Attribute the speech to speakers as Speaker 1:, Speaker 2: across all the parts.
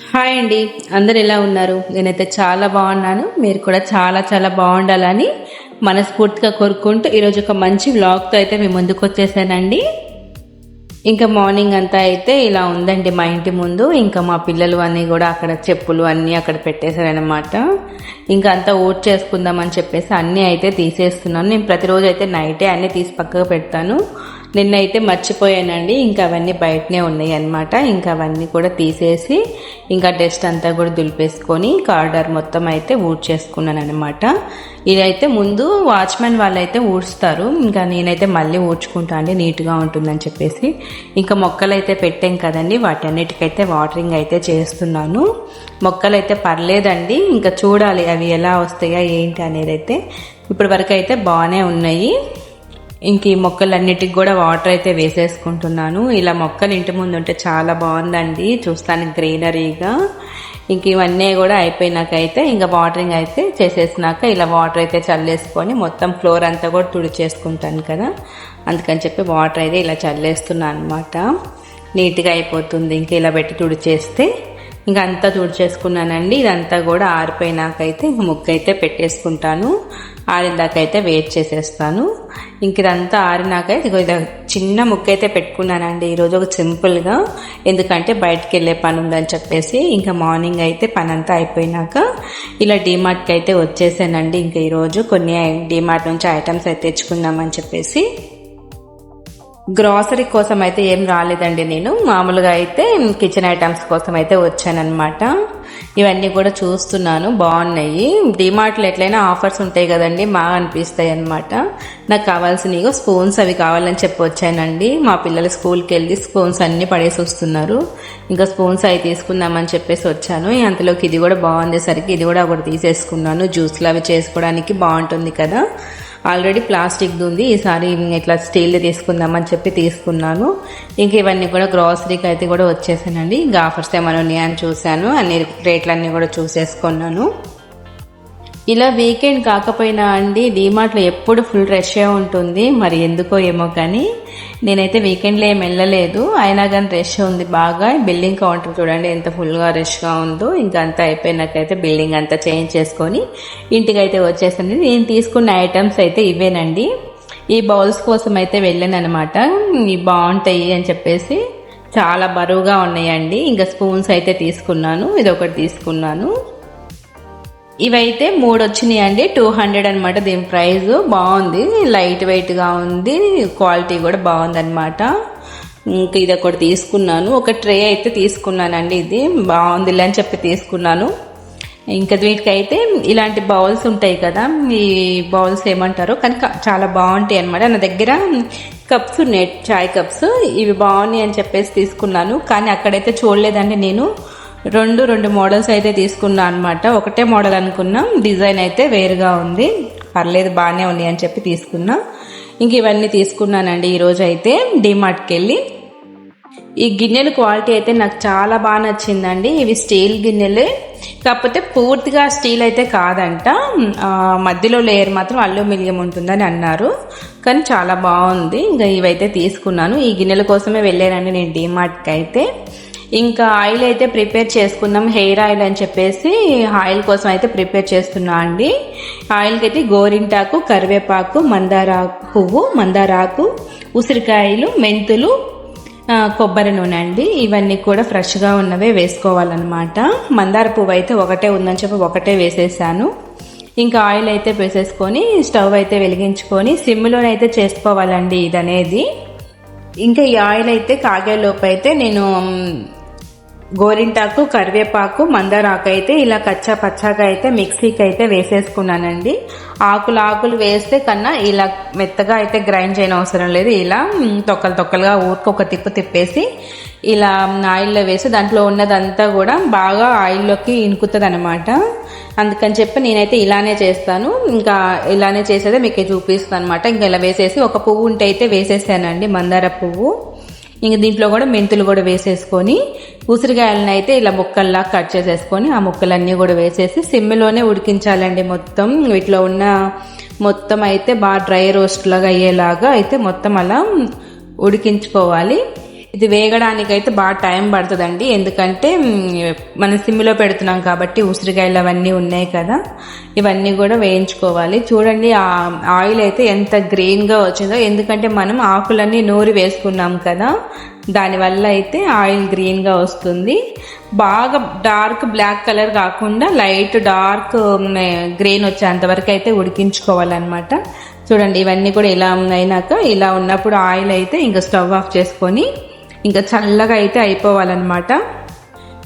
Speaker 1: Hi అండి. అందరు ఎలా ఉన్నారు? నేనైతే చాలా బాగున్నాను. మీరు కూడా చాలా చాలా బాగుండాలని మనస్ఫూర్తిగా కోరుకుంటూ ఈరోజు ఒక మంచి వ్లాగ్తో అయితే మీ ముందుకు వచ్చేసానండి. ఇంకా మార్నింగ్ అంతా అయితే ఇలా ఉందండి మా ఇంటి ముందు. ఇంకా మా పిల్లలు అన్నీ కూడా అక్కడ చెప్పులు అన్నీ అక్కడ పెట్టేశారనమాట. ఇంకా అంతా ఓట్ చేసుకుందామని చెప్పేసి అన్నీ అయితే తీసేస్తున్నాను. నేను ప్రతిరోజు అయితే నైటే అన్నీ తీసి పక్కకు పెడతాను. నిన్నైతే మర్చిపోయానండి. ఇంకా అవన్నీ బయటనే ఉన్నాయి అన్నమాట. ఇంకా అవన్నీ కూడా తీసేసి ఇంకా డస్ట్ అంతా కూడా దులిపేసుకొని కార్డర్ మొత్తం అయితే ఊడ్చేసుకున్నాను అనమాట. ఇదైతే ముందు వాచ్మెన్ వాళ్ళైతే ఊడ్స్తారు. ఇంకా నేనైతే మళ్ళీ ఊడ్చుకుంటా అండి, నీట్గా ఉంటుందని చెప్పేసి. ఇంకా మొక్కలు అయితే పెట్టాం కదండి, వాటన్నిటికైతే వాటరింగ్ అయితే చేస్తున్నాను. మొక్కలు అయితే పర్లేదండి, ఇంకా చూడాలి అవి ఎలా వస్తాయా ఏంటి అనేది. అయితే ఇప్పటి వరకు అయితే బాగానే ఉన్నాయి. ఇంక ఈ మొక్కలన్నిటికి కూడా వాటర్ అయితే వేసేసుకుంటున్నాను. ఇలా మొక్కలు ఇంటి ముందు ఉంటే చాలా బాగుందండి, చూస్తానికి గ్రీనరీగా. ఇంక ఇవన్నీ కూడా అయిపోయినాకైతే ఇంకా వాటరింగ్ అయితే చేసేసినాక ఇలా వాటర్ అయితే చల్లేసుకొని మొత్తం ఫ్లోర్ అంతా కూడా తుడిచేసుకుంటాను కదా, అందుకని చెప్పి వాటర్ అయితే ఇలా చల్లేస్తున్నాను అనమాట. నీట్గా అయిపోతుంది. ఇంకా ఇలా పెట్టి తుడిచేస్తే ఇంకా అంతా తుడిచేసుకున్నానండి. ఇదంతా కూడా ఆరిపోయినాకైతే ఇంక ముగ్గు అయితే పెట్టేసుకుంటాను. ఆరిదాకైతే వెయిట్ చేసేస్తాను. ఇంక ఇదంతా ఆరినాకైతే ఇది చిన్న ముగ్గు అయితే పెట్టుకున్నానండి ఈరోజు, ఒక సింపుల్గా. ఎందుకంటే బయటకు వెళ్ళే పని ఉందని చెప్పేసి ఇంకా మార్నింగ్ అయితే పని అంతా అయిపోయినాక ఇలా డీమార్ట్కి అయితే వచ్చేసానండి. ఇంకా ఈరోజు కొన్ని డీమార్ట్ నుంచి ఐటమ్స్ అయితే తెచ్చుకుందామని చెప్పేసి. గ్రాసరీ కోసం అయితే ఏం రాలేదండి, నేను మామూలుగా అయితే కిచెన్ ఐటమ్స్ కోసం అయితే వచ్చానమాట. ఇవన్నీ కూడా చూస్తున్నాను, బాగున్నాయి. డిమార్ట్లో ఎట్లయినా ఆఫర్స్ ఉంటాయి కదండి, బాగా అనిపిస్తాయి అనమాట. నాకు కావాల్సినవి స్పూన్స్ అవి కావాలని చెప్పి వచ్చానండి. మా పిల్లలు స్కూల్కి వెళ్ళి స్పూన్స్ అన్నీ పడేసి వస్తున్నారు. ఇంకా స్పూన్స్ అవి తీసుకుందామని చెప్పేసి వచ్చాను. అంతలోకి ఇది కూడా బాగుండేసరికి ఇది కూడా ఒకటి తీసేసుకున్నాను. జ్యూస్లు అవి చేసుకోవడానికి బాగుంటుంది కదా. ఆల్రెడీ ప్లాస్టిక్ది ఉంది, ఈసారి ఇట్లా స్టీల్ తీసుకుందామని చెప్పి తీసుకున్నాను. ఇంక ఇవన్నీ కూడా గ్రాసరీకి అయితే కూడా వచ్చేసానండి. ఇంకా ఆఫర్స్ ఏమైనా ఉన్నాయని చూశాను, అన్ని రేట్లన్నీ కూడా చూసేసుకున్నాను. ఇలా వీకెండ్ కాకపోయినా అండి డీమార్ట్లో ఎప్పుడు ఫుల్ రష్గా ఉంటుంది, మరి ఎందుకో ఏమో కానీ నేనైతే వీకెండ్లో ఏం వెళ్ళలేదు. అయినా కానీ రష్ ఉంది బాగా. బిల్డింగ్ కౌంటర్ చూడండి ఎంత ఫుల్గా రష్గా ఉందో. ఇంకా అంతా అయిపోయినాకైతే బిల్డింగ్ అంతా చేంజ్ చేసుకొని ఇంటికైతే వచ్చేసింది. నేను తీసుకున్న ఐటమ్స్ అయితే ఇవేనండి. ఈ బౌల్స్ కోసం అయితే వెళ్ళాను అనమాట. ఇవి బాగుంటాయి అని చెప్పేసి, చాలా బరువుగా ఉన్నాయండి. ఇంకా స్పూన్స్ అయితే తీసుకున్నాను, ఇది ఒకటి తీసుకున్నాను. ఇవైతే 3 వచ్చినాయి అండి, 200 అనమాట. దీని ప్రైస్ బాగుంది, లైట్ వెయిట్గా ఉంది, క్వాలిటీ కూడా బాగుంది అనమాట. ఇంకా ఇది ఒకటి తీసుకున్నాను. ఒక ట్రే అయితే తీసుకున్నానండి, ఇది బాగుంది అని చెప్పి తీసుకున్నాను. ఇంకా వీటికైతే ఇలాంటి బౌల్స్ ఉంటాయి కదా, ఈ బౌల్స్ ఏమంటారో కానీ చాలా బాగుంటాయి అనమాట. నా దగ్గర కప్స్ ఉన్నాయి, చాయ్ కప్స్, ఇవి బాగున్నాయి అని చెప్పేసి తీసుకున్నాను. కానీ అక్కడైతే చూడలేదండి నేను. రెండు మోడల్స్ అయితే తీసుకున్నా అనమాట. ఒకటే మోడల్ అనుకున్నా, డిజైన్ అయితే వేరుగా ఉంది. పర్లేదు బాగానే ఉన్నాయి అని చెప్పి తీసుకున్నా. ఇంక ఇవన్నీ తీసుకున్నానండి ఈరోజు అయితే డీమార్ట్కి వెళ్ళి. ఈ గిన్నెల క్వాలిటీ అయితే నాకు చాలా బాగా నచ్చిందండి. ఇవి స్టీల్ గిన్నెలే, కాకపోతే పూర్తిగా స్టీల్ అయితే కాదంట, మధ్యలో లేయర్ మాత్రం అల్యూమినియం ఉంటుందని అన్నారు. కానీ చాలా బాగుంది. ఇంకా ఇవైతే తీసుకున్నాను. ఈ గిన్నెల కోసమే వెళ్ళానండి నేను డీమార్ట్కి అయితే. ఇంకా ఆయిల్ అయితే ప్రిపేర్ చేసుకుందాం, హెయిర్ ఆయిల్ అని చెప్పేసి ఆయిల్ కోసం అయితే ప్రిపేర్ చేస్తున్నా అండి. ఆయిల్కి అయితే గోరింటాకు, కరివేపాకు, మందారాకు, ఉసిరికాయలు, మెంతులు, కొబ్బరి నూనె అండి. ఇవన్నీ కూడా ఫ్రెష్గా ఉన్నవే వేసుకోవాలన్నమాట. మందార పువ్వు అయితే ఒకటే ఉందని చెప్పి ఒకటే వేసేసాను. ఇంకా ఆయిల్ అయితే వేసేసుకొని స్టవ్ అయితే వెలిగించుకొని సిమ్లోనైతే చేసుకోవాలండి ఇది అనేది. ఇంకా ఈ ఆయిల్ అయితే కాగేలోపు అయితే నేను గోరింటాకు, కరివేపాకు, మందారాకు అయితే ఇలా కచ్చా పచ్చాగా అయితే మిక్సీకి అయితే వేసేసుకున్నానండి. ఆకులు వేస్తే కన్నా ఇలా మెత్తగా అయితే గ్రైండ్ చేయని అవసరం లేదు. ఇలా తొక్కలుగా ఊరికి ఒక తిప్పేసి ఇలా ఆయిల్లో వేసి దాంట్లో ఉన్నదంతా కూడా బాగా ఆయిల్లోకి ఇనుకుతుంది అనమాట. అందుకని చెప్పి నేనైతే ఇలానే చేస్తాను. ఇంకా ఇలానే చేసేదే మీకు చూపిస్తాను అనమాట. ఇంకా ఇలా వేసేసి ఒక పువ్వు ఉంటే అయితే వేసేసానండి, మందార పువ్వు. ఇంక దీంట్లో కూడా మెంతులు కూడా వేసేసుకొని ఉసిరికాయలను అయితే ఇలా ముక్కల్లా కట్ చేసేసుకొని ఆ ముక్కలన్నీ కూడా వేసేసి సిమ్లోనే ఉడికించాలండి. మొత్తం వీటిలో ఉన్న మొత్తం అయితే బాగా డ్రై రోస్ట్ లాగా అయ్యేలాగా అయితే మొత్తం అలా ఉడికించుకోవాలి. ఇది వేగడానికైతే బాగా టైం పడుతుందండి, ఎందుకంటే మనం సిమ్లో పెడుతున్నాం కాబట్టి ఉసిరికాయలు అవన్నీ ఉన్నాయి కదా, ఇవన్నీ కూడా వేయించుకోవాలి. చూడండి ఆ ఆయిల్ అయితే ఎంత గ్రీన్గా వచ్చిందో, ఎందుకంటే మనం ఆకులన్నీ నూరి వేసుకున్నాం కదా, దానివల్ల అయితే ఆయిల్ గ్రీన్గా వస్తుంది. బాగా డార్క్ బ్లాక్ కలర్ కాకుండా లైట్ డార్క్ గ్రీన్ వచ్చేంత వరకు అయితే ఉడికించుకోవాలన్నమాట. చూడండి ఇవన్నీ కూడా ఇలా అయినాక, ఇలా ఉన్నప్పుడు ఆయిల్ అయితే ఇంకా స్టవ్ ఆఫ్ చేసుకొని ఇంకా చల్లగా అయితే అయిపోవాలన్నమాట.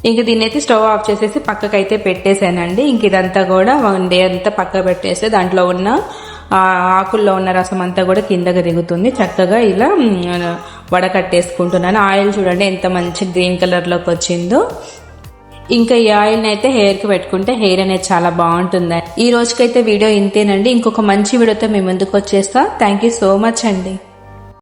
Speaker 1: ఇంక దీన్ని అయితే స్టవ్ ఆఫ్ చేసేసి పక్కకైతే పెట్టేశానండి. ఇంక ఇదంతా కూడా డే అంతా పక్క పెట్టేస్తే దాంట్లో ఉన్న ఆకుల్లో ఉన్న రసం అంతా కూడా కిందకి దిగుతుంది. చక్కగా ఇలా వడకట్టేసుకుంటున్నాను. ఆయిల్ చూడండి ఎంత మంచి గ్రీన్ కలర్లోకి వచ్చిందో. ఇంకా ఈ ఆయిల్ని అయితే హెయిర్కి పెట్టుకుంటే హెయిర్ అనేది చాలా బాగుంటుంది. ఈ రోజుకైతే వీడియో ఇంతేనండి. ఇంకొక మంచి వీడియోతో మేము ముందుకు వచ్చేస్తా. థ్యాంక్ యూ సో మచ్ అండి.